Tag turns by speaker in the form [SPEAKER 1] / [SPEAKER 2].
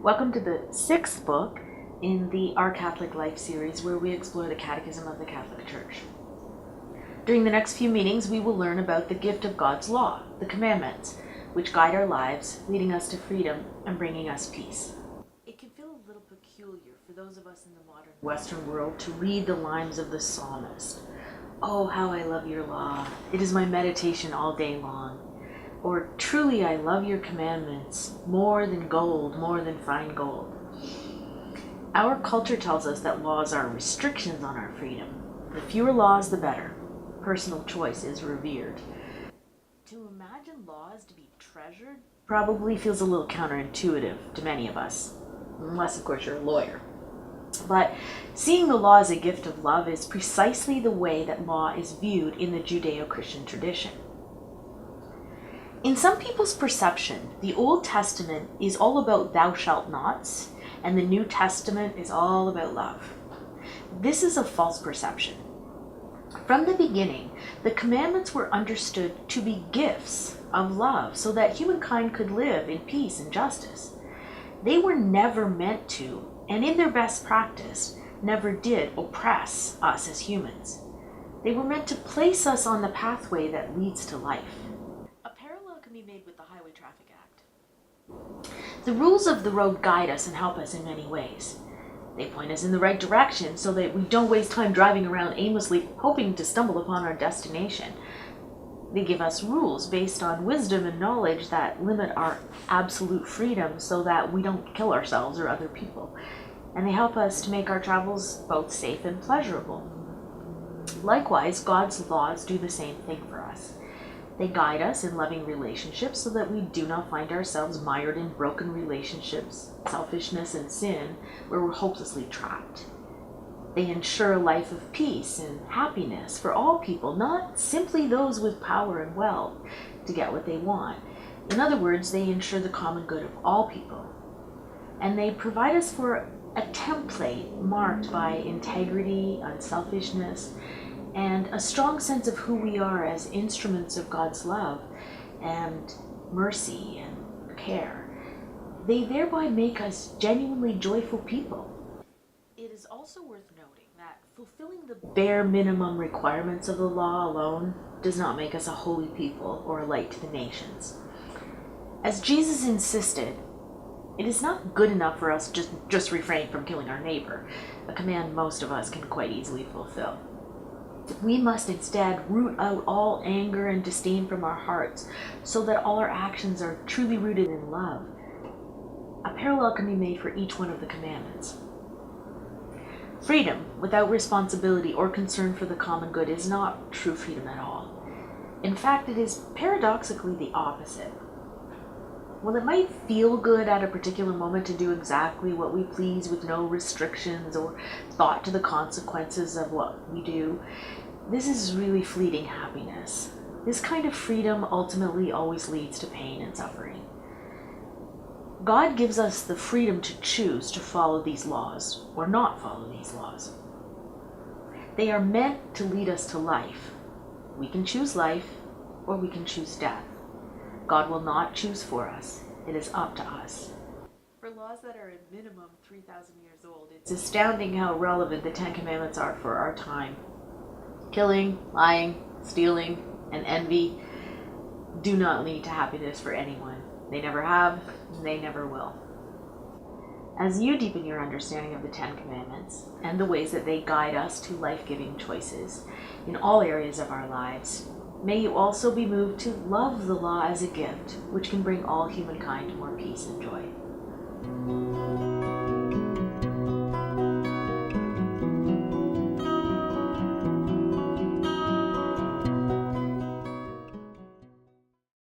[SPEAKER 1] Welcome to the sixth book in the Our Catholic Life series, where we explore the Catechism of the Catholic Church. During the next few meetings, we will learn about the gift of God's law, the commandments, which guide our lives, leading us to freedom and bringing us peace. It can feel a little peculiar for those of us in the modern Western world to read the lines of the psalmist. "Oh, how I love your law. It is my meditation all day long." Or, "Truly I love your commandments, more than gold, more than fine gold." Our culture tells us that laws are restrictions on our freedom. The fewer laws, the better. Personal choice is revered. To imagine laws to be treasured probably feels a little counterintuitive to many of us, unless, of course, you're a lawyer. But seeing the law as a gift of love is precisely the way that law is viewed in the Judeo-Christian tradition. In some people's perception, the Old Testament is all about thou shalt nots, and the New Testament is all about love. This is a false perception. From the beginning, the commandments were understood to be gifts of love so that humankind could live in peace and justice. They were never meant to, and in their best practice, never did oppress us as humans. They were meant to place us on the pathway that leads to life. Made with the Highway Traffic Act. The rules of the road guide us and help us in many ways. They point us in the right direction so that we don't waste time driving around aimlessly hoping to stumble upon our destination. They give us rules based on wisdom and knowledge that limit our absolute freedom so that we don't kill ourselves or other people. And they help us to make our travels both safe and pleasurable. Likewise, God's laws do the same thing for us. They guide us in loving relationships so that we do not find ourselves mired in broken relationships, selfishness, and sin, where we're hopelessly trapped. They ensure a life of peace and happiness for all people, not simply those with power and wealth to get what they want. In other words, they ensure the common good of all people. And they provide us for a template marked by integrity, unselfishness, and a strong sense of who we are as instruments of God's love and mercy and care. They thereby make us genuinely joyful people. It is also worth noting that fulfilling the bare minimum requirements of the law alone does not make us a holy people or a light to the nations. As Jesus insisted, it is not good enough for us just refrain from killing our neighbor, a command most of us can quite easily fulfill. We must instead root out all anger and disdain from our hearts so that all our actions are truly rooted in love. A parallel can be made for each one of the commandments. Freedom without responsibility or concern for the common good is not true freedom at all. In fact, it is paradoxically the opposite. While it might feel good at a particular moment to do exactly what we please with no restrictions or thought to the consequences of what we do, this is really fleeting happiness. This kind of freedom ultimately always leads to pain and suffering. God gives us the freedom to choose to follow these laws or not follow these laws. They are meant to lead us to life. We can choose life or we can choose death. God will not choose for us. It is up to us. For laws that are at minimum 3,000 years old, it's astounding how relevant the Ten Commandments are for our time. Killing, lying, stealing, and envy do not lead to happiness for anyone. They never have, and they never will. As you deepen your understanding of the Ten Commandments and the ways that they guide us to life-giving choices in all areas of our lives, may you also be moved to love the law as a gift, which can bring all humankind more peace and joy.